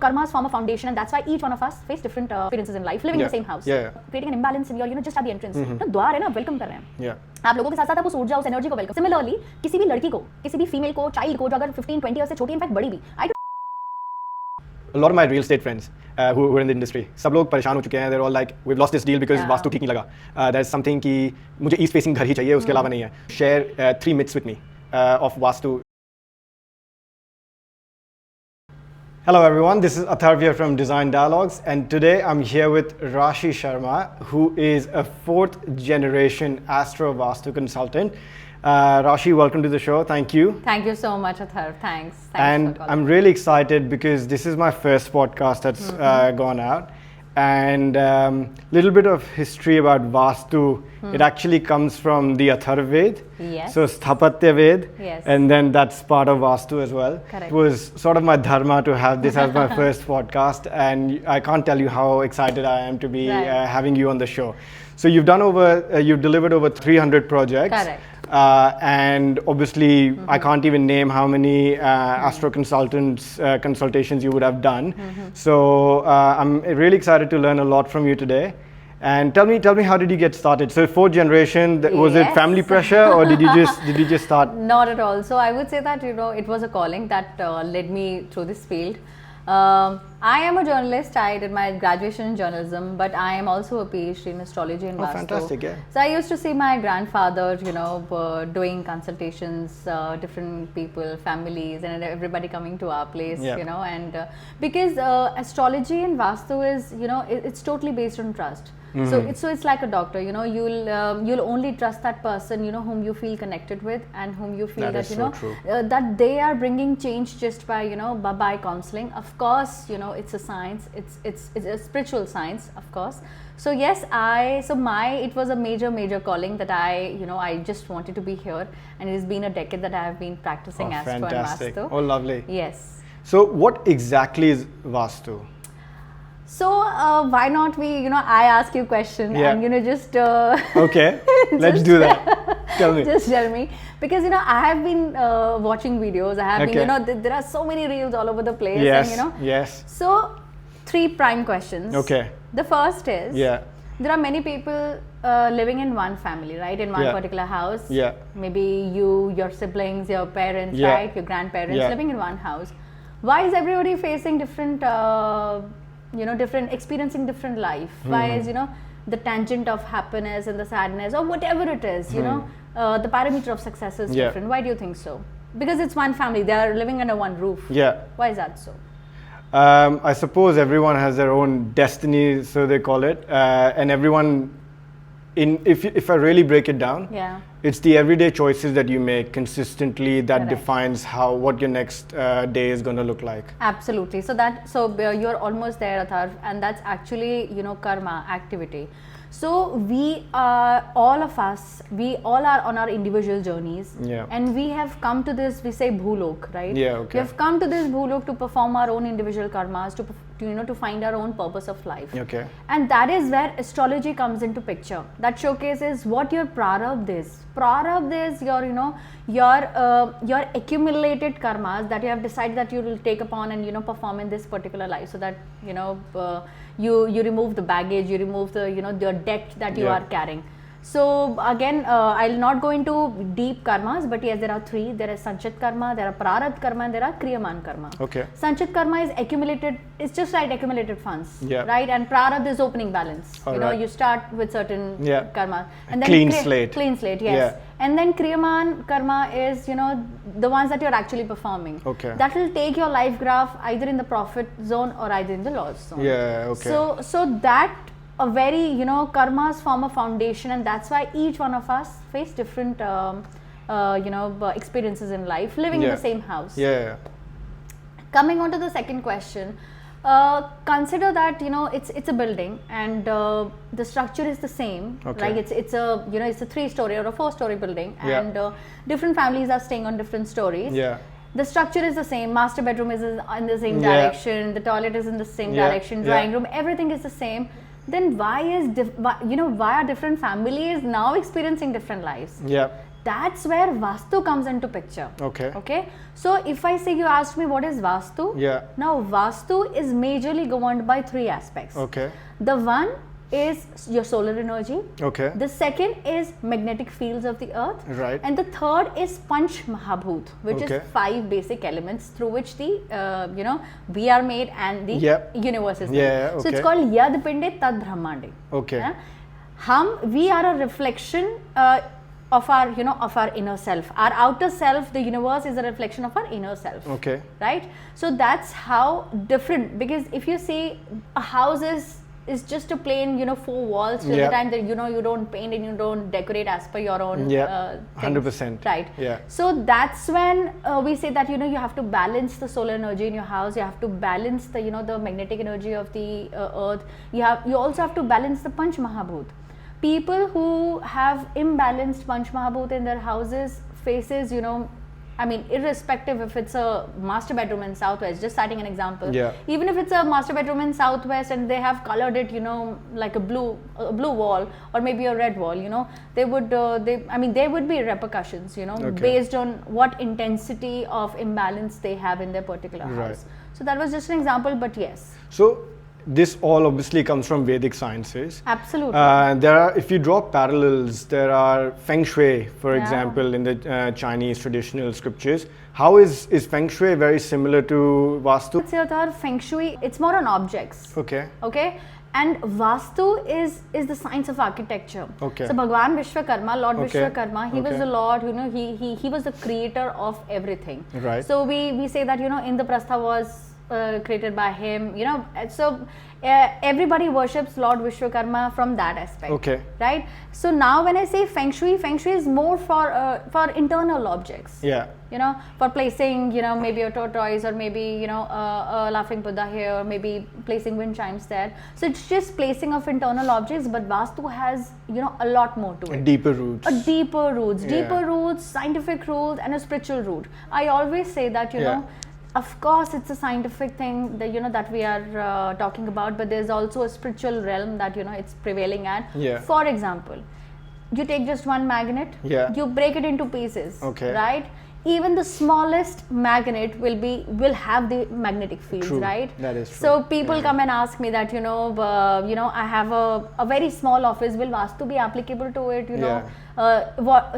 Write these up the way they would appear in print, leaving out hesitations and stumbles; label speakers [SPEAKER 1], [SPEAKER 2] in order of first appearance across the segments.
[SPEAKER 1] Karmas form a foundation, and that's why each one of us face different experiences in life, living in the same house. Creating an imbalance in your, just at the entrance. तो द्वार है ना, welcome कर रहे हैं. आप लोगों के साथ साथ आप उस ऊर्जा, उस एनर्जी को वेलकम. सिमिलरली किसी भी लड़की को, किसी भी फीमेल को, चाइल्ड को, जो अगर 15-20 years से छोटी, इनफैक्ट बड़ी भी,
[SPEAKER 2] A lot of my real estate friends who are in the industry, सब लोग परेशान हो चुके हैं. They're all like, we've lost this deal because vastu ठीक नहीं लगा. There's something कि मुझे east facing घर ही चाहिए, उसके अलावा नहीं है. Share 3 myths with me of vastu. Hello everyone, this is Atharv here from Design Dialogues, and today I'm here with Rashi Sharma, who is a 4th generation Astro Vastu consultant. Rashi, welcome to the show. Thank you.
[SPEAKER 1] Thank you so much, Atharv. Thanks
[SPEAKER 2] and
[SPEAKER 1] for
[SPEAKER 2] I'm really excited because this is my first podcast that's gone out. And little bit of history about Vastu. It actually comes from the Atharvaved.
[SPEAKER 1] Yes.
[SPEAKER 2] So Sthapatya Ved.
[SPEAKER 1] Yes.
[SPEAKER 2] And then that's part of Vastu as well.
[SPEAKER 1] Correct.
[SPEAKER 2] It was sort of my dharma to have this as my first podcast, and I can't tell you how excited I am to be having you on the show. So you've delivered over 300 projects.
[SPEAKER 1] Correct.
[SPEAKER 2] And obviously, I can't even name how many Astro consultations you would have done. So I'm really excited to learn a lot from you today. And tell me, how did you get started? So 4th generation, was it family pressure, or did you just start?
[SPEAKER 1] Not at all. So I would say that it was a calling that led me through this field. I am a journalist. I did my graduation in journalism, but I am also a PhD in astrology and Vastu.
[SPEAKER 2] Fantastic, yeah.
[SPEAKER 1] So I used to see my grandfather, doing consultations, different people, families, and everybody coming to our place, and because astrology and Vastu is, it's totally based on trust. So it's like a doctor, you'll only trust that person, whom you feel connected with, and whom you feel that that they are bringing change just by, by counseling. Of course, it's a science, it's a spiritual science, of course. So yes, it was a major calling that I just wanted to be here, and it has been a decade that I have been practicing Astro and Vastu.
[SPEAKER 2] Oh, lovely.
[SPEAKER 1] Yes.
[SPEAKER 2] So what exactly is Vastu?
[SPEAKER 1] So why not I ask you a question and just
[SPEAKER 2] okay, let's do that. Tell me.
[SPEAKER 1] Just tell me, because I have been watching videos. I have been there are so many reels all over the place.
[SPEAKER 2] Yes.
[SPEAKER 1] And,
[SPEAKER 2] yes.
[SPEAKER 1] So 3 prime questions.
[SPEAKER 2] Okay.
[SPEAKER 1] The first is there are many people living in one family, right? In one particular house.
[SPEAKER 2] Yeah.
[SPEAKER 1] Maybe you, your siblings, your parents, right? Your grandparents living in one house. Why is everybody facing different experiencing different life? Why is, the tangent of happiness and the sadness or whatever it is, the parameter of success is different. Why do you think so? Because it's one family, they are living under one roof.
[SPEAKER 2] Yeah.
[SPEAKER 1] Why is that so?
[SPEAKER 2] I suppose everyone has their own destiny, so they call it. And everyone, if I really break it down, it's the everyday choices that you make consistently that defines what your next day is going to look like.
[SPEAKER 1] Absolutely. So you're almost there, Atharv, and that's actually karma, activity. So we are all are on our individual journeys, and we have come to this, we say Bhulok, right?
[SPEAKER 2] Yeah, okay.
[SPEAKER 1] We have come to this Bhulok to perform our own individual karmas, to find our own purpose of life.
[SPEAKER 2] Okay.
[SPEAKER 1] And that is where astrology comes into picture. That showcases what your prarabdha is. Prarabdha is your accumulated karmas that you have decided that you will take upon and perform in this particular life, so that you remove the baggage, you remove the your debt that you are carrying. So again, I'll not go into deep karmas, but yes, there are 3. There is Sanchit karma, there are Prarabdha karma, and there are Kriyaman karma.
[SPEAKER 2] Okay.
[SPEAKER 1] Sanchit karma is accumulated, it's just like accumulated funds, right? And Prarabdha is opening balance. You start with certain karma. And then
[SPEAKER 2] clean slate.
[SPEAKER 1] Clean slate, yes. And then Kriyaman karma is, the ones that you're actually performing.
[SPEAKER 2] Okay.
[SPEAKER 1] That will take your life graph either in the profit zone or either in the loss zone.
[SPEAKER 2] Yeah, okay.
[SPEAKER 1] So that a very, karmas form a foundation, and that's why each one of us face different, experiences in life, living in the same house.
[SPEAKER 2] Yeah.
[SPEAKER 1] Coming on to the second question, consider that, it's a building, and the structure is the same.
[SPEAKER 2] Okay.
[SPEAKER 1] Like it's a, it's a 3-story or a 4-story building, and different families are staying on different stories.
[SPEAKER 2] Yeah.
[SPEAKER 1] The structure is the same. Master bedroom is in the same direction. The toilet is in the same direction. Drawing room, everything is the same. Then why are different families now experiencing different lives?
[SPEAKER 2] Yeah.
[SPEAKER 1] that's where Vastu comes into picture.
[SPEAKER 2] Okay.
[SPEAKER 1] Okay. So if I say, you asked me what is Vastu.
[SPEAKER 2] Yeah.
[SPEAKER 1] Now Vastu is majorly governed by 3 aspects.
[SPEAKER 2] Okay.
[SPEAKER 1] The one is your solar energy.
[SPEAKER 2] Okay.
[SPEAKER 1] The second is magnetic fields of the earth.
[SPEAKER 2] Right.
[SPEAKER 1] And the third is Panch Mahabhut, which
[SPEAKER 2] Okay.
[SPEAKER 1] is 5 basic elements through which the we are made and the
[SPEAKER 2] Yep.
[SPEAKER 1] universe is made.
[SPEAKER 2] Yeah,
[SPEAKER 1] So it's
[SPEAKER 2] okay.
[SPEAKER 1] called Yad Pinde Tad Brahmande.
[SPEAKER 2] Okay.
[SPEAKER 1] We are a reflection of our inner self. Our outer self, the universe, is a reflection of our inner self.
[SPEAKER 2] Okay.
[SPEAKER 1] Right? So that's how different, because if you see a house is just a plain 4 walls till
[SPEAKER 2] Yeah.
[SPEAKER 1] the time that you don't paint and you don't decorate as per your own
[SPEAKER 2] Yeah.
[SPEAKER 1] things,
[SPEAKER 2] 100%.
[SPEAKER 1] right?
[SPEAKER 2] Yeah.
[SPEAKER 1] So that's when we say that you have to balance the solar energy in your house. You have to balance the the magnetic energy of the earth. You also have to balance the Panch Mahabhut. People who have imbalanced Panch Mahabhut in their houses faces irrespective if it's a master bedroom in Southwest, just citing an example.
[SPEAKER 2] Yeah.
[SPEAKER 1] Even if it's a master bedroom in Southwest and they have colored it, like a blue wall or maybe a red wall, there would be repercussions,
[SPEAKER 2] Okay.
[SPEAKER 1] based on what intensity of imbalance they have in their particular house.
[SPEAKER 2] Right.
[SPEAKER 1] So that was just an example, but yes,
[SPEAKER 2] So this all obviously comes from Vedic sciences.
[SPEAKER 1] absolutely.
[SPEAKER 2] If you draw parallels, there are Feng Shui, for
[SPEAKER 1] Yeah.
[SPEAKER 2] example, in the Chinese traditional scriptures. How is Feng Shui very similar to Vastu?
[SPEAKER 1] It's your Feng Shui, it's more on objects.
[SPEAKER 2] Okay.
[SPEAKER 1] Okay, and Vastu is the science of architecture.
[SPEAKER 2] Okay.
[SPEAKER 1] So Bhagwan Vishwakarma, Lord
[SPEAKER 2] Okay.
[SPEAKER 1] Vishwakarma, he was
[SPEAKER 2] Okay.
[SPEAKER 1] the Lord, he was the creator of everything.
[SPEAKER 2] Right.
[SPEAKER 1] So we say that Indraprastha was created by him. So everybody worships Lord Vishwakarma from that aspect.
[SPEAKER 2] Okay.
[SPEAKER 1] Right. So now when I say Feng Shui is more for internal objects.
[SPEAKER 2] Yeah.
[SPEAKER 1] For placing, maybe a tortoise or maybe, a laughing Buddha here, maybe placing wind chimes there. So it's just placing of internal objects, but Vastu has, a lot more to it.
[SPEAKER 2] Deeper roots.
[SPEAKER 1] Deeper
[SPEAKER 2] Yeah.
[SPEAKER 1] roots, scientific roots, and a spiritual root. I always say that,
[SPEAKER 2] Yeah.
[SPEAKER 1] of course, it's a scientific thing that that we are talking about, but there's also a spiritual realm that it's prevailing at.
[SPEAKER 2] Yeah.
[SPEAKER 1] For example, you take just one magnet,
[SPEAKER 2] Yeah.
[SPEAKER 1] you break it into pieces,
[SPEAKER 2] Okay.
[SPEAKER 1] right? Even the smallest magnet will have the magnetic fields,
[SPEAKER 2] True.
[SPEAKER 1] right?
[SPEAKER 2] That is true.
[SPEAKER 1] So people
[SPEAKER 2] Yeah.
[SPEAKER 1] come and ask me that I have a very small office. Will Vastu be applicable to it?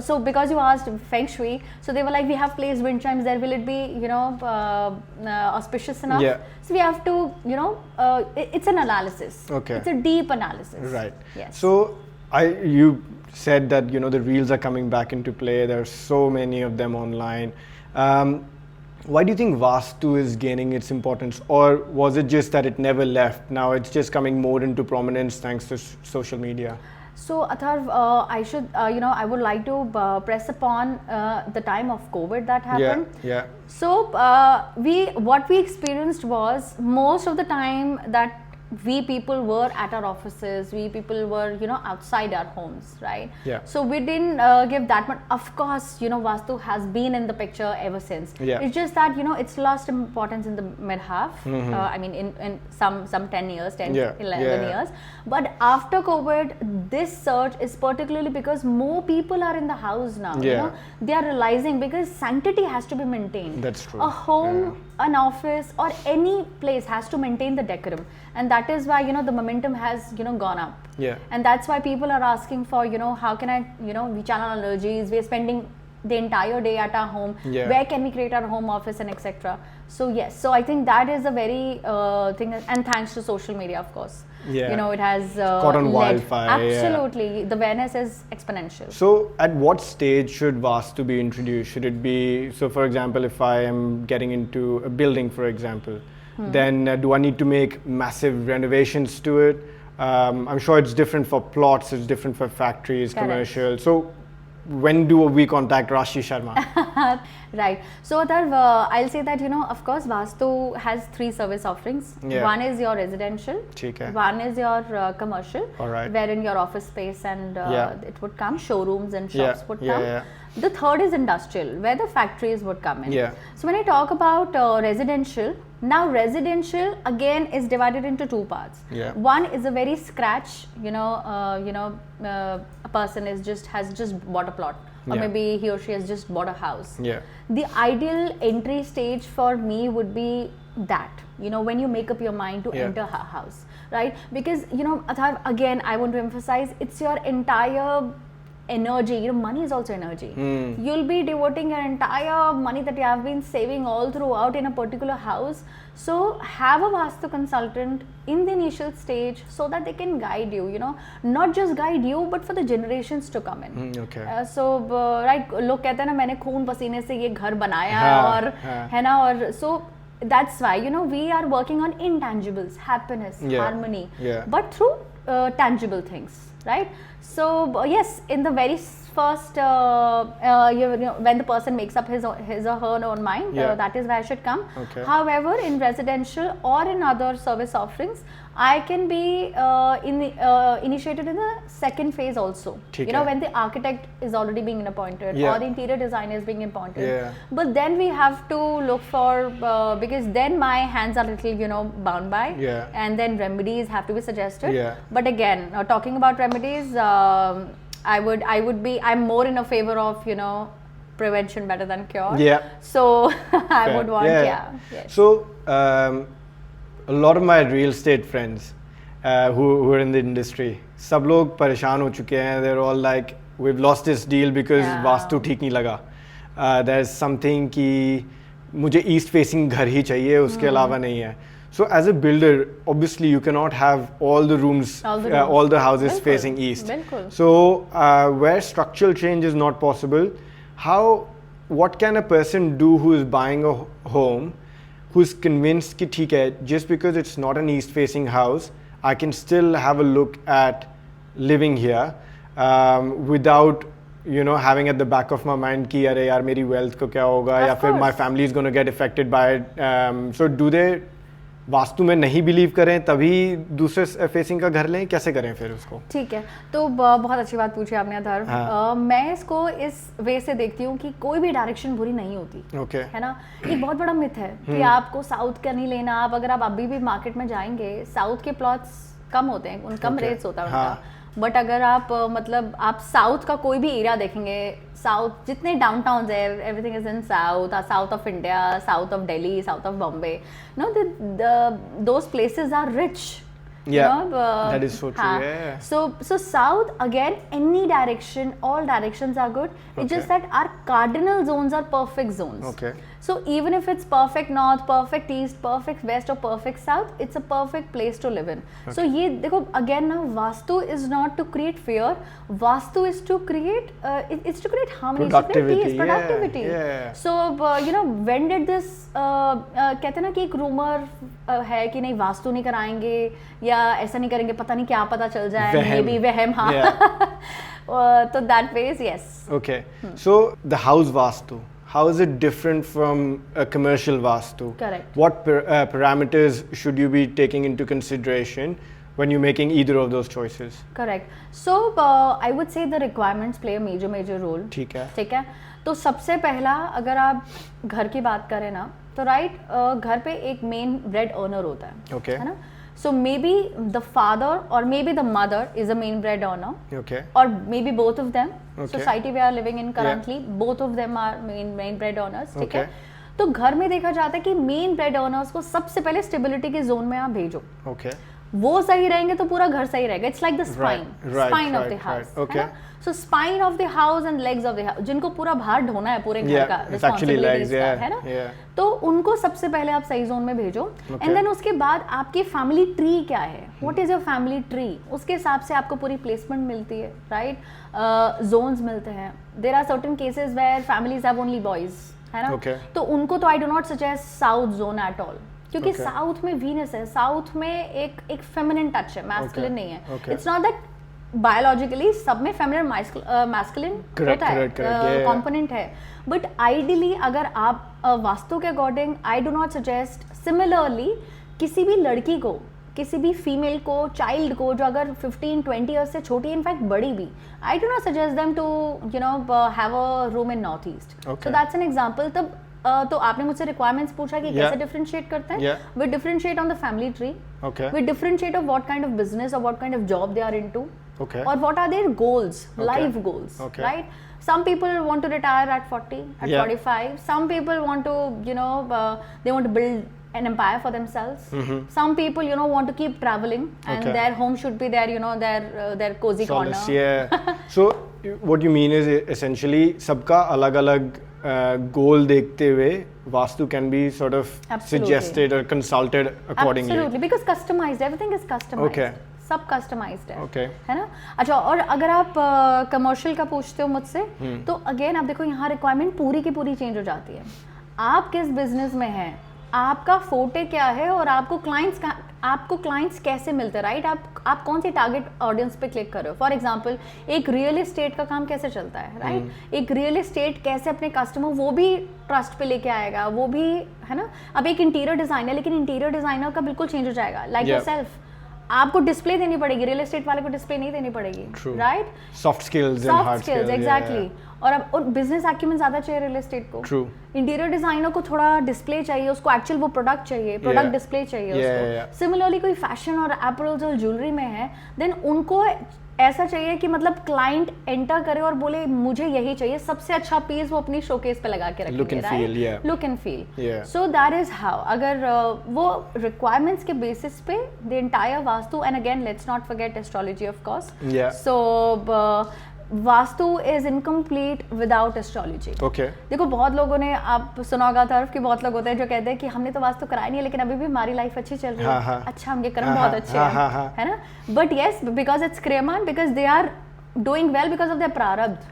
[SPEAKER 1] So because you asked Feng Shui, so they were like, we have placed wind chimes there. Will it be auspicious enough?
[SPEAKER 2] Yeah.
[SPEAKER 1] So we have to it's an analysis.
[SPEAKER 2] Okay.
[SPEAKER 1] It's a deep analysis.
[SPEAKER 2] Right.
[SPEAKER 1] Yes.
[SPEAKER 2] So you said that the reels are coming back into play. There are so many of them online. Why do you think Vastu is gaining its importance, or was it just that it never left? Now it's just coming more into prominence thanks to social media.
[SPEAKER 1] So Atharv, I would like to press upon the time of COVID that happened.
[SPEAKER 2] Yeah.
[SPEAKER 1] So what we experienced was, most of the time that we people were at our offices, we people were outside our homes, right?
[SPEAKER 2] Yeah.
[SPEAKER 1] So we didn't give that much. Of course, Vastu has been in the picture ever since.
[SPEAKER 2] Yeah.
[SPEAKER 1] It's just that it's lost importance in the mid half. In some 10 years, 10
[SPEAKER 2] Yeah.
[SPEAKER 1] 11
[SPEAKER 2] Yeah.
[SPEAKER 1] years. But after COVID, this surge is particularly because more people are in the house now.
[SPEAKER 2] Yeah.
[SPEAKER 1] They are realizing, because sanctity has to be maintained.
[SPEAKER 2] That's true.
[SPEAKER 1] A home, an office, or any place has to maintain the decorum, and that is why the momentum has gone up.
[SPEAKER 2] Yeah.
[SPEAKER 1] And that's why people are asking for how can I we channel our energies. We are spending the entire day at our home.
[SPEAKER 2] Yeah.
[SPEAKER 1] Where can we create our home office and etc. So yes, so I think that is a very thing, and thanks to social media, of course.
[SPEAKER 2] Yeah.
[SPEAKER 1] It has
[SPEAKER 2] Caught on
[SPEAKER 1] led.
[SPEAKER 2] wildfire, yeah.
[SPEAKER 1] Absolutely, the awareness is exponential.
[SPEAKER 2] So at what stage should Vastu be introduced? Should it be, so for example, if I am getting into a building, for example, then do I need to make massive renovations to it? I'm sure it's different for plots, it's different for factories,
[SPEAKER 1] Correct.
[SPEAKER 2] commercial. So when do we contact Rashi Sharma?
[SPEAKER 1] Right. So Atharv, I'll say that of course Vastu has 3 service offerings.
[SPEAKER 2] Yeah.
[SPEAKER 1] One is your residential,
[SPEAKER 2] ठीक है.
[SPEAKER 1] one is your commercial,
[SPEAKER 2] Alright.
[SPEAKER 1] wherein your office space and
[SPEAKER 2] Yeah.
[SPEAKER 1] it would come, showrooms and
[SPEAKER 2] Yeah,
[SPEAKER 1] shops would
[SPEAKER 2] yeah,
[SPEAKER 1] come.
[SPEAKER 2] yeah.
[SPEAKER 1] The third is industrial, where the factories would come in.
[SPEAKER 2] Yeah.
[SPEAKER 1] So when I talk about residential, now residential again is divided into 2 parts.
[SPEAKER 2] Yeah.
[SPEAKER 1] One is a very scratch, a person has just bought a plot or
[SPEAKER 2] Yeah.
[SPEAKER 1] maybe he or she has just bought a house.
[SPEAKER 2] Yeah.
[SPEAKER 1] The ideal entry stage for me would be that, you know, when you make up your mind to
[SPEAKER 2] Yeah.
[SPEAKER 1] enter a house, right? Because, you know, Atharv, again, I want to emphasize, it's your entire energy. You know, money is also energy. You'll be devoting your entire money that you have been saving all throughout in a particular house. So have a Vastu consultant in the initial stage so that they can guide you, you know, not just guide you but for the generations to come in.
[SPEAKER 2] Okay.
[SPEAKER 1] So right, लोग कहते हैं ना, मैंने खून पसीने से ये घर बनाया है,
[SPEAKER 2] हाँ,
[SPEAKER 1] और
[SPEAKER 2] हाँ.
[SPEAKER 1] है ना, और so that's why, you know, we are working on intangibles, happiness,
[SPEAKER 2] Yeah.
[SPEAKER 1] harmony,
[SPEAKER 2] Yeah.
[SPEAKER 1] but through tangible things, right? So yes, in the very first you know, when the person makes up his or her own mind,
[SPEAKER 2] Yeah.
[SPEAKER 1] that is where I should come.
[SPEAKER 2] Okay.
[SPEAKER 1] However, in residential or in other service offerings, I can be initiated in the second phase also.
[SPEAKER 2] ठीक
[SPEAKER 1] You know,
[SPEAKER 2] है.
[SPEAKER 1] when the architect is already being appointed,
[SPEAKER 2] Yeah.
[SPEAKER 1] or the interior designer is being appointed.
[SPEAKER 2] Yeah.
[SPEAKER 1] But then we have to look for because then my hands are little, you know, bound by.
[SPEAKER 2] Yeah.
[SPEAKER 1] And then remedies have to be suggested.
[SPEAKER 2] Yeah.
[SPEAKER 1] But again, talking about remedies, I'm more in a favor of, you know, prevention better than cure.
[SPEAKER 2] Yeah.
[SPEAKER 1] So I
[SPEAKER 2] Fair.
[SPEAKER 1] would want, yeah. Yes.
[SPEAKER 2] So a lot of my real estate friends who are in the industry, सब लोग परेशान हो चुके हैं. They're all like, we've lost this deal because
[SPEAKER 1] Yeah.
[SPEAKER 2] Vastu ठीक नहीं लगा. There's something कि मुझे east facing घर ही चाहिए, उसके अलावा नहीं है. So as a builder, obviously you cannot have all the rooms, all the houses
[SPEAKER 1] बिल्कुल,
[SPEAKER 2] facing east.
[SPEAKER 1] बिल्कुल.
[SPEAKER 2] So where structural change is not possible, what can a person do who is buying a home, who's convinced कि ठीक है, just because it's not an east facing house, I can still have a look at living here without, you know, having at the back of my mind कि अरे यार मेरी wealth को क्या होगा,
[SPEAKER 1] Of
[SPEAKER 2] या फिर my
[SPEAKER 1] course.
[SPEAKER 2] family is going to get affected by it. So do they vastu में नहीं बिलीव करें तभी दूसरे फेसिंग का घर लें, कैसे करें फिर उसको?
[SPEAKER 1] ठीक है, तो बहुत अच्छी बात पूछी आपने अथर्व.
[SPEAKER 2] हाँ.
[SPEAKER 1] मैं इसको इस वे से देखती हूँ कि कोई भी डायरेक्शन बुरी नहीं होती.
[SPEAKER 2] Okay.
[SPEAKER 1] है ना, एक बहुत बड़ा मिथ है कि आपको साउथ का नहीं लेना. अगर आप अभी भी मार्केट में जाएंगे, साउथ के प्लॉट्स कम होते हैं, उन कम
[SPEAKER 2] Okay.
[SPEAKER 1] रेट्स होता है
[SPEAKER 2] हाँ.
[SPEAKER 1] उनका. बट अगर आप मतलब आप साउथ का कोई भी एरिया देखेंगे, साउथ जितने डाउनटाउन्स है, everything is in south, south of India, south of Delhi, south of Bombay, no those places are rich.
[SPEAKER 2] Yeah, that is so true. Yeah.
[SPEAKER 1] So south again, any direction, all directions are good. It's
[SPEAKER 2] Okay.
[SPEAKER 1] just that our cardinal zones are perfect zones.
[SPEAKER 2] Okay.
[SPEAKER 1] So even if it's perfect north, perfect east, perfect west or perfect south, it's a perfect place to live in. So ये देखो again ना, vastu is not to create fear. Vastu is to create it's to create harmony, it's to create
[SPEAKER 2] Productivity,
[SPEAKER 1] peace, productivity.
[SPEAKER 2] yeah.
[SPEAKER 1] So you know, when did this कहते हैं ना कि एक rumour है कि नहीं वास्तु नहीं कराएंगे या ऐसा नहीं करेंगे, पता नहीं क्या पता चल जाए, मे बी वहम. हाँ. तो that ways, yes.
[SPEAKER 2] Okay. So the house vastu, how is it different from a commercial vastu?
[SPEAKER 1] Correct.
[SPEAKER 2] What parameters should you be taking into consideration when you're making either of those choices?
[SPEAKER 1] Correct. So I would say the requirements play a major role.
[SPEAKER 2] ठीक है.
[SPEAKER 1] ठीक है. तो सबसे पहला अगर आप घर की बात करें ना, तो राइट, घर पे एक मेन ब्रेड अर्नर होता है.
[SPEAKER 2] Okay.
[SPEAKER 1] है ना. So maybe the father or maybe the mother is a main bread earner,
[SPEAKER 2] Okay.
[SPEAKER 1] or maybe both of them.
[SPEAKER 2] Okay.
[SPEAKER 1] Society we are living in currently, both of them are main bread earners. ठीक है.
[SPEAKER 2] Okay.
[SPEAKER 1] तो घर में देखा जाता है कि main bread earners को सबसे पहले स्टेबिलिटी के जोन में आप भेजो.
[SPEAKER 2] Okay.
[SPEAKER 1] वो सही रहेंगे तो पूरा घर सही रहेगा. It's like the spine,
[SPEAKER 2] right,
[SPEAKER 1] spine of the
[SPEAKER 2] right,
[SPEAKER 1] house.
[SPEAKER 2] okay.
[SPEAKER 1] So spine of the house and legs of the house, जिनको पूरा भार ढोना है पूरे घर
[SPEAKER 2] Yeah,
[SPEAKER 1] का,
[SPEAKER 2] it's actually legs,
[SPEAKER 1] responsibilities का,
[SPEAKER 2] yeah,
[SPEAKER 1] है ना.
[SPEAKER 2] yeah.
[SPEAKER 1] तो उनको सबसे पहले आप सही जोन में भेजो.
[SPEAKER 2] Okay.
[SPEAKER 1] एंड देन उसके बाद आपकी फैमिली ट्री क्या है, what is your family tree, उसके हिसाब से आपको पूरी प्लेसमेंट मिलती है. राइट, जोन्स मिलते हैं. There are certain cases where families have only boys, है ना.
[SPEAKER 2] Okay.
[SPEAKER 1] तो उनको तो I do not suggest south zone at all, क्योंकि
[SPEAKER 2] Okay.
[SPEAKER 1] साउथ में वीनस है, साउथ में एक फेमिनिन टच है, मैस्कुलिन नहीं है.
[SPEAKER 2] Okay.
[SPEAKER 1] It's not that biologically सब में फेमिनिन मैस्कुलिन
[SPEAKER 2] Correct,
[SPEAKER 1] होता है,
[SPEAKER 2] correct, yeah.
[SPEAKER 1] कंपोनेंट है. बट आइडियली अगर आप वास्तु के according, I do not suggest similarly किसी भी लड़की को, किसी भी फीमेल को, चाइल्ड को जो अगर 15-20 ईयर्स से छोटी है, इनफैक्ट बड़ी भी, I do not suggest them to you know have a room in north east.
[SPEAKER 2] Okay.
[SPEAKER 1] So that's an example. तब तो आपने मुझसे रिक्वायरमेंट्स पूछा कि
[SPEAKER 2] Yeah.
[SPEAKER 1] कैसे डिफरेंशिएट करते हैं.
[SPEAKER 2] Yeah.
[SPEAKER 1] We differentiate on the family tree.
[SPEAKER 2] Okay.
[SPEAKER 1] We differentiate of what kind of business or what kind of job they are into.
[SPEAKER 2] Okay.
[SPEAKER 1] or what are their goals,
[SPEAKER 2] Okay.
[SPEAKER 1] life goals,
[SPEAKER 2] Okay.
[SPEAKER 1] right? Some people want to retire at 40, at
[SPEAKER 2] Yeah.
[SPEAKER 1] 45. Some people want to, they want to build an empire for themselves. Some people, want to keep traveling, and
[SPEAKER 2] Okay.
[SPEAKER 1] their home should be their, their cozy
[SPEAKER 2] Solace,
[SPEAKER 1] corner.
[SPEAKER 2] yeah. So what you mean is essentially सबका अलग-अलग goal देखते हुए vastu can be sort of
[SPEAKER 1] Absolutely.
[SPEAKER 2] suggested or consulted accordingly.
[SPEAKER 1] Absolutely, because customized, everything is customized.
[SPEAKER 2] Okay.
[SPEAKER 1] सब customised है,
[SPEAKER 2] Okay.
[SPEAKER 1] है ना? अच्छा, और अगर आप कमर्शियल का पूछते हो मुझसे, तो अगेन आप देखो यहाँ रिक्वायरमेंट पूरी की पूरी चेंज हो जाती है. आप किस बिजनेस में हैं, आपका फोटे क्या है, और आपको क्लाइंट्स कैसे मिलते हैं, राइट? आप कौन सी टारगेट ऑडियंस पे क्लिक कर रहे हो. फॉर एग्जांपल, एक रियल एस्टेट का काम कैसे चलता है, राइट? एक रियल एस्टेट कैसे अपने कस्टमर वो भी ट्रस्ट पे लेके आएगा, वो भी, है ना? अब एक इंटीरियर डिजाइनर, लेकिन इंटीरियर डिजाइनर का बिल्कुल चेंज हो जाएगा. लाइक योरसेल्फ, आपको डिस्प्ले देनी पड़ेगी, रियल एस्टेट वाले को डिस्प्ले नहीं देनी पड़ेगी, right?
[SPEAKER 2] Soft skills and hard skills.
[SPEAKER 1] Exactly. और अब बिजनेस एक्यूमेंट ज्यादा चाहिए रियल एस्टेट को.
[SPEAKER 2] True.
[SPEAKER 1] इंटीरियर डिजाइनर को थोड़ा डिस्प्ले चाहिए, उसको एक्चुअल वो प्रोडक्ट चाहिए, प्रोडक्ट डिस्प्ले चाहिए उसको. सिमिलरली कोई फैशन और एपरल्स और ज्वेलरी में है, देन उनको ऐसा चाहिए कि मतलब क्लाइंट एंटर करे और बोले मुझे यही चाहिए, सबसे अच्छा पीस वो अपनी शोकेस पे लगा के रखेंगे,
[SPEAKER 2] Look and feel, yeah.
[SPEAKER 1] Look and feel.
[SPEAKER 2] Yeah.
[SPEAKER 1] So that is how, अगर वो रिक्वायरमेंट्स के बेसिस पे the entire vastu, and again let's not forget astrology of course.
[SPEAKER 2] Yeah.
[SPEAKER 1] So vastu is incomplete without astrology.
[SPEAKER 2] Okay.
[SPEAKER 1] देखो, बहुत लोगों ने, आप सुना होगा तरफ कि बहुत लोग होते हैं जो कहते हैं कि हमने तो वास्तु कराया नहीं है, लेकिन अभी भी हमारी लाइफ अच्छी चल रही है.
[SPEAKER 2] हाँ.
[SPEAKER 1] अच्छा, उनके कर्म बहुत अच्छे हैं, है ना? बट येस, बिकॉज इट्स क्रियमान, because they are doing well because of their प्रारब्ध.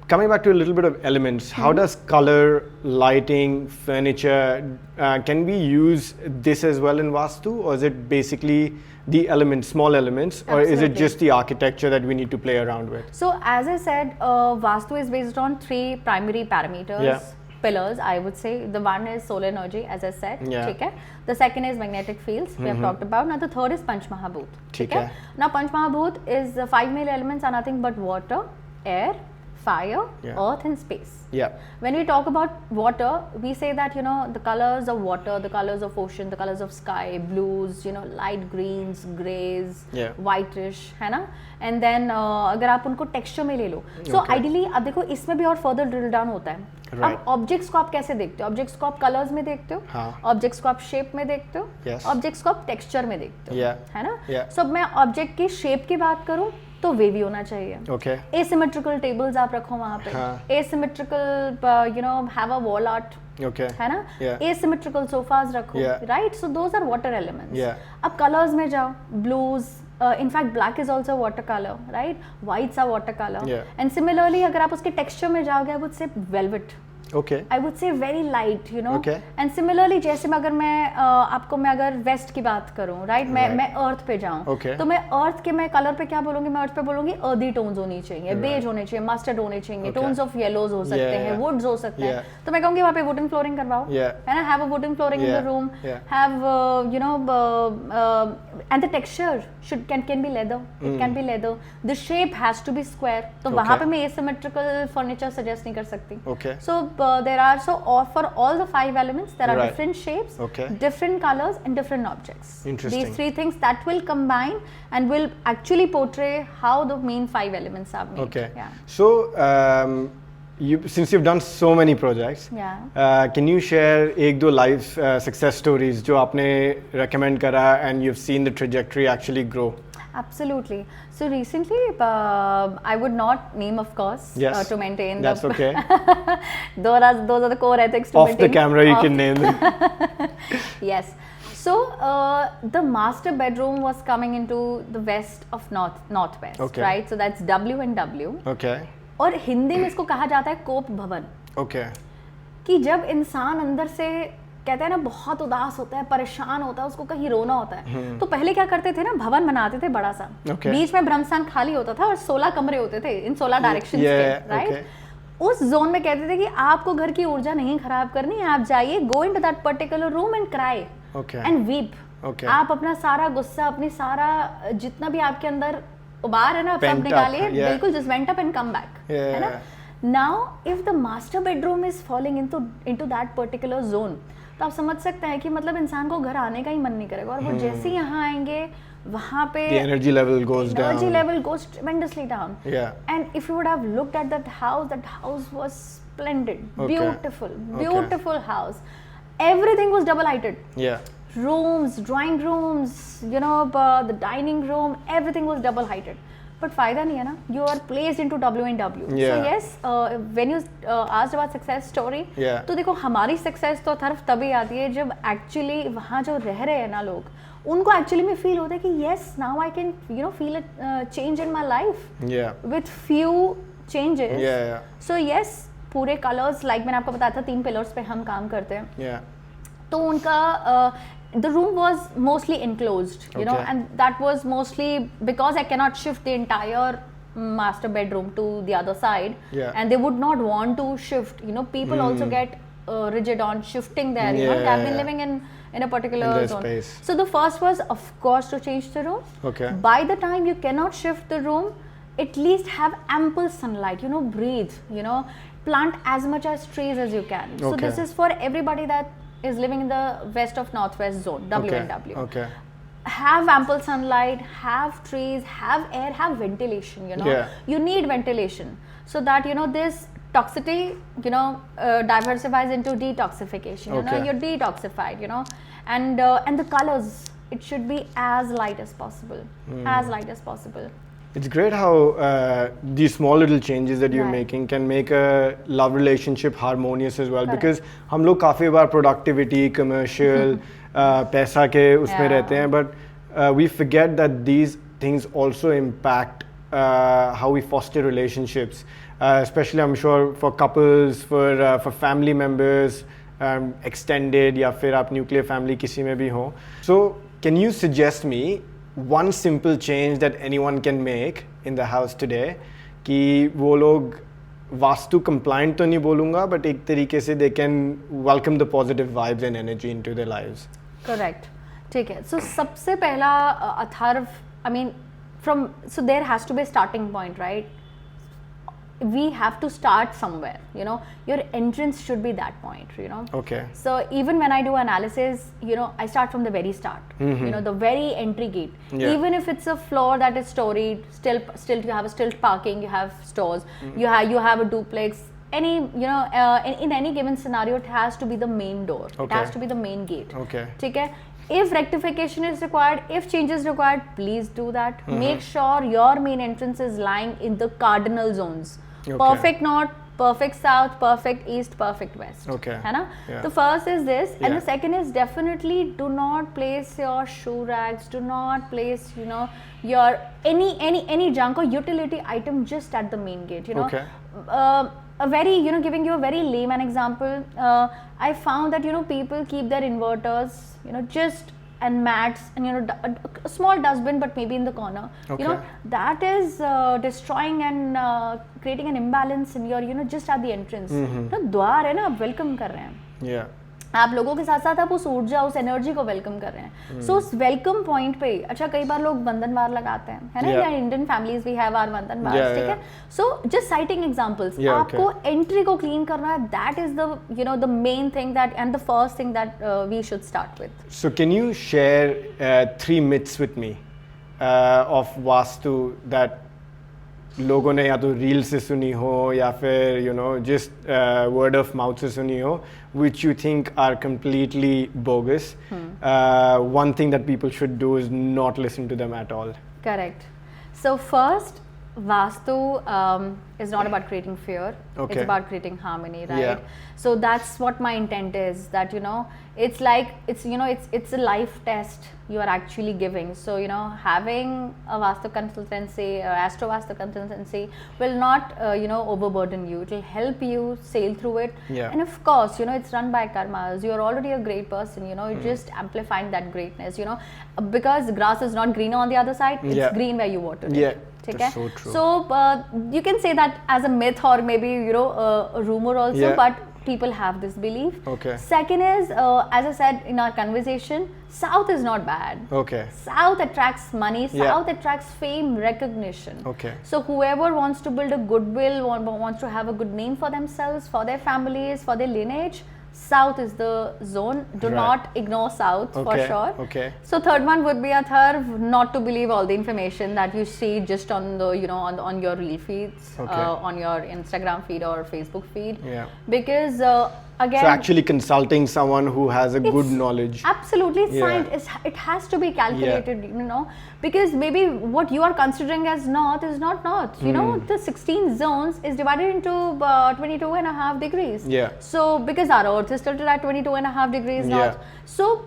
[SPEAKER 2] Coming back to a little bit of elements, how does color, lighting, furniture, can we use this as well in Vastu, or is it basically the elements, small elements, or is it
[SPEAKER 1] Absolutely.
[SPEAKER 2] just the architecture that we need to play around with?
[SPEAKER 1] So as I said, Vastu is based on 3 primary parameters.
[SPEAKER 2] Yeah.
[SPEAKER 1] Pillars, I would say. The one is solar energy, as I said.
[SPEAKER 2] Yeah.
[SPEAKER 1] ठीक है. The second is magnetic fields. We have talked about. Now the third is Panch Mahabhut.
[SPEAKER 2] ठीक है.
[SPEAKER 1] Now Panch Mahabhut is the 5 main elements are nothing but water, air, fire,
[SPEAKER 2] Yeah.
[SPEAKER 1] earth and space.
[SPEAKER 2] Yeah.
[SPEAKER 1] When we talk about water, we say that, the colors of water, the colors of ocean, the colors of sky, blues, light greens, grays,
[SPEAKER 2] Yeah.
[SPEAKER 1] whitish, है ना? And then अगर आप उनको texture में ले लो, so
[SPEAKER 2] Okay.
[SPEAKER 1] ideally अब देखो इसमें भी और further drill down होता है.
[SPEAKER 2] Right.
[SPEAKER 1] अब ऑब्जेक्ट्स को आप कैसे देखते हो? ऑब्जेक्ट्स को आप कलर्स में देखते हो,
[SPEAKER 2] हाँ.
[SPEAKER 1] ऑब्जेक्ट्स को आप शेप में देखते हो,
[SPEAKER 2] Yes.
[SPEAKER 1] ऑब्जेक्ट्स को आप टेक्सचर में देखते हो,
[SPEAKER 2] Yeah.
[SPEAKER 1] है ना?
[SPEAKER 2] Yeah.
[SPEAKER 1] सो अब मैं ऑब्जेक्ट की शेप की बात करूं तो वेवी होना चाहिए.
[SPEAKER 2] Okay.
[SPEAKER 1] एसिमेट्रिकल टेबल्स आप रखो वहां पे,
[SPEAKER 2] हाँ.
[SPEAKER 1] Asymmetrical have a wall art,
[SPEAKER 2] Okay.
[SPEAKER 1] है ना?
[SPEAKER 2] Yeah.
[SPEAKER 1] एसिमेट्रिकल सोफाज रखो,
[SPEAKER 2] Yeah.
[SPEAKER 1] Right? So those are water elements.
[SPEAKER 2] Yeah.
[SPEAKER 1] अब कलर्स में जाओ, blues, in fact black is also water color, right? Whites are water color.
[SPEAKER 2] Yeah.
[SPEAKER 1] And similarly अगर आप उसके texture में जाओगे, I would say velvet.
[SPEAKER 2] Okay.
[SPEAKER 1] I would say very light,
[SPEAKER 2] Okay.
[SPEAKER 1] And similarly, जैसे मैं अगर वेस्ट की बात करूं, right? मैं अर्थ पे जाऊं,
[SPEAKER 2] Okay.
[SPEAKER 1] तो मैं अर्थ के मैं कलर पे क्या बोलूंगी? मैं अर्थ पे बोलूंगी अर्दी टोन्स होनी चाहिए, बेज होने चाहिए, मस्टर्ड होने चाहिए,
[SPEAKER 2] Okay.
[SPEAKER 1] टोन्स ऑफ येलोज हो सकते
[SPEAKER 2] Yeah,
[SPEAKER 1] हैं,
[SPEAKER 2] yeah.
[SPEAKER 1] वुड्स हो सकते हैं.
[SPEAKER 2] Yeah.
[SPEAKER 1] तो मैं कहूंगी वहाँ पे वुडन फ्लोरिंग करवाओ,
[SPEAKER 2] Yeah.
[SPEAKER 1] है ना? Have a wooden flooring in the
[SPEAKER 2] Yeah.
[SPEAKER 1] Room,
[SPEAKER 2] Yeah.
[SPEAKER 1] Have and the texture can be leather. It can be leather. The shape has to be square. तो वहाँ पे मैं asymmetrical furniture suggest नहीं कर सकती.
[SPEAKER 2] Okay.
[SPEAKER 1] So there are for all the 5 elements there are
[SPEAKER 2] Right.
[SPEAKER 1] different shapes,
[SPEAKER 2] Okay.
[SPEAKER 1] different colors and different objects.
[SPEAKER 2] Interesting.
[SPEAKER 1] These 3 things that will combine and will actually portray how the main 5 elements are made.
[SPEAKER 2] Okay.
[SPEAKER 1] Yeah.
[SPEAKER 2] So, since you've done so many projects,
[SPEAKER 1] Yeah.
[SPEAKER 2] can you share एक दो live success stories जो आपने recommend करा and you've seen the trajectory actually grow?
[SPEAKER 1] Absolutely. So recently, I would not name, of course,
[SPEAKER 2] Yes.
[SPEAKER 1] to maintain.
[SPEAKER 2] That's okay.
[SPEAKER 1] Those are the core ethics to
[SPEAKER 2] Off the
[SPEAKER 1] maintain.
[SPEAKER 2] camera, you can name them.
[SPEAKER 1] Yes. So the master bedroom was coming into the west of northwest,
[SPEAKER 2] Okay.
[SPEAKER 1] right? So that's W and W.
[SPEAKER 2] Okay.
[SPEAKER 1] और हिंदी में इसको कहा जाता है कोप भवन.
[SPEAKER 2] Okay.
[SPEAKER 1] कि जब इंसान अंदर से कहते हैं ना बहुत उदास होता है, परेशान होता है, उसको कहीं रोना होता है, तो पहले क्या करते थे ना, भवन बनाते थे बड़ा सा.
[SPEAKER 2] Okay.
[SPEAKER 1] बीच में ब्रह्मस्थान खाली होता था और 16 कमरे होते थे इन 16 डायरेक्शंस
[SPEAKER 2] Yeah,
[SPEAKER 1] के, राइट?
[SPEAKER 2] okay.
[SPEAKER 1] उस जोन में कहते थे कि आपको घर की ऊर्जा नहीं खराब करनी, आप जाइए, go into that particular room and cry
[SPEAKER 2] Okay.
[SPEAKER 1] And weep.
[SPEAKER 2] Okay.
[SPEAKER 1] आप अपना सारा गुस्सा, अपनी सारा जितना भी आपके अंदर उबार है ना, सब
[SPEAKER 2] Pent up,
[SPEAKER 1] निकालिए,
[SPEAKER 2] yeah.
[SPEAKER 1] बिल्कुल just went up and come back,
[SPEAKER 2] Yeah.
[SPEAKER 1] है ना? Now if the master bedroom is falling into that particular zone, तो आप समझ सकते हैं कि मतलब इंसान को घर आने का ही मन नहीं करेगा, और वो जैसे ही यहाँ आएंगे वहाँ पे
[SPEAKER 2] the energy level goes
[SPEAKER 1] tremendously down. And if you would have looked at that house was splendid, beautiful house. Everything was double heighted. Rooms, drawing rooms, the dining room, everything was double heighted. But फायदा नहीं है ना, you are placed into W&W. So yes, when you asked about success story, तो देखो हमारी success तो तभी आती है जब actually वहाँ जो रह रहे हैं ना लोग, उनको actually में feel होता है कि yes, now I can feel a change in my life with few changes. So yes, पूरे colors like मैंने आपको बताया था 3 pillars पे हम काम करते हैं. तो उनका the room was mostly enclosed, you know, and that was mostly because I cannot shift the entire master bedroom to the other side, and they would not want to shift. People also get rigid on shifting there. They have been living in a particular zone. Space. So the first was, of course, to change the room. By the time you cannot shift the room, at least have ample sunlight. Breathe. Plant as much as trees as you can. So this is for everybody that is living in the west of northwest zone, W&W. Have ample sunlight, have trees, have air, have ventilation. You need ventilation so that this toxicity diversifies into detoxification. You're detoxified. And the colors, it should be as light as possible. As light as possible.
[SPEAKER 2] It's great how these small little changes that you're making can make a love relationship harmonious as well. Because हम लोग काफ़ी बार productivity, commercial, पैसा के उसमें रहते हैं, but we forget that these things also impact how we foster relationships. Especially, I'm sure for couples, for family members, extended या फिर आप nuclear family किसी में भी हो. So, can you suggest me one simple change that anyone can make in the house today कि वो लोग वास्तु compliant तो नहीं बोलूँगा, but एक तरीके से they can welcome the positive vibes and energy into their lives.
[SPEAKER 1] Correct. ठीक है. So सबसे पहला Atharva, so there has to be a starting point, right? We have to start somewhere. Your entrance should be that point. So even when I do analysis, I start from the very start. The very entry gate. Even if it's a floor that is storied, still you have a stilt parking, you have stores, you have a duplex. Any in any given scenario, it has to be the main door. It has to be the main gate. Okay. If rectification is required, if change is required, please do that. Make sure your main entrance is lying in the cardinal zones. Perfect north, perfect south, perfect east, perfect west. है ना? The first is this, and the second is definitely do not place your shoe racks. Do not place your any junk or utility item just at the main gate. A very giving you a very layman example. I found that people keep their inverters just and mats and a small dustbin, but maybe in the corner. That is destroying and creating an imbalance in your just at the entrance. द्वार है ना, आप welcome कर रहे हैं. आप लोगों के साथ साथ आप उस ऊर्जा, उस एनर्जी को वेलकम कर रहे हैं. सो उस वेलकम पॉइंट पे अच्छा कई बार लोग बंधन बार लगाते हैं, है ना? या Indian families we have our bandhanwar, ठीक है? सो जस्ट साइटिंग एग्जांपल्स, आपको एंट्री को क्लीन करना है. That is the main thing that and the first thing that we should start with.
[SPEAKER 2] So can you share 3 myths with me of Vastu that लोगों ने या तो रील से सुनी हो या फिर just word of mouth से सुनी हो, which you think are completely bogus. One thing that people should do is not listen to them at all.
[SPEAKER 1] Correct. So first, Vastu is not about creating fear. It's about creating harmony, right? So that's what my intent is, that it's like it's a life test you are actually giving. So having a Vastu consultancy or Astro Vastu consultancy will not overburden you. It will help you sail through it. And of course it's run by karmas. You're already a great person. You're just amplifying that greatness. Because grass is not greener on the other side. It's green where you water it.
[SPEAKER 2] That's so true.
[SPEAKER 1] So you can say that as a myth or maybe a rumor also, but people have this belief. Second is, as I said in our conversation, South is not bad. South attracts money. South attracts fame, recognition. So whoever wants to build a goodwill, wants to have a good name for themselves, for their families, for their lineage, South is the zone. Do not ignore South for sure.
[SPEAKER 2] Okay.
[SPEAKER 1] So third one would be Atharv, not to believe all the information that you see just on the, on your reel feeds, on your Instagram feed or Facebook feed.
[SPEAKER 2] Yeah.
[SPEAKER 1] Because again,
[SPEAKER 2] so actually consulting someone who has a good knowledge.
[SPEAKER 1] Absolutely, it has to be calculated, because maybe what you are considering as north is not north. The 16 zones is divided into 22.5 degrees.
[SPEAKER 2] Yeah.
[SPEAKER 1] So because our Earth is tilted at 22.5 degrees north, so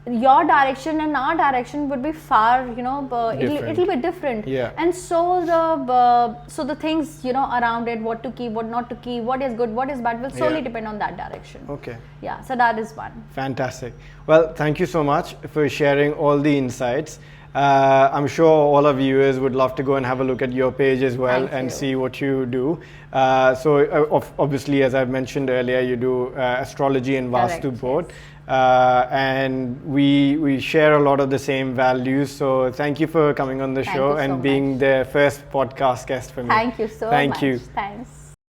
[SPEAKER 1] your direction and our direction would be far, it'll be different.
[SPEAKER 2] Yeah.
[SPEAKER 1] And so the things, around it, what to keep, what not to keep, what is good, what is bad, will solely depend on that direction.
[SPEAKER 2] Okay.
[SPEAKER 1] Yeah, so that is one.
[SPEAKER 2] Fantastic. Well, thank you so much for sharing all the insights. I'm sure all our viewers would love to go and have a look at your page as well and see what you do. So obviously, as I've mentioned earlier, you do astrology and Vastu both. And we share a lot of the same values. So thank you for coming on the show and being the first podcast guest for me.
[SPEAKER 1] Thank you so much.
[SPEAKER 2] Thank you.
[SPEAKER 1] Thanks.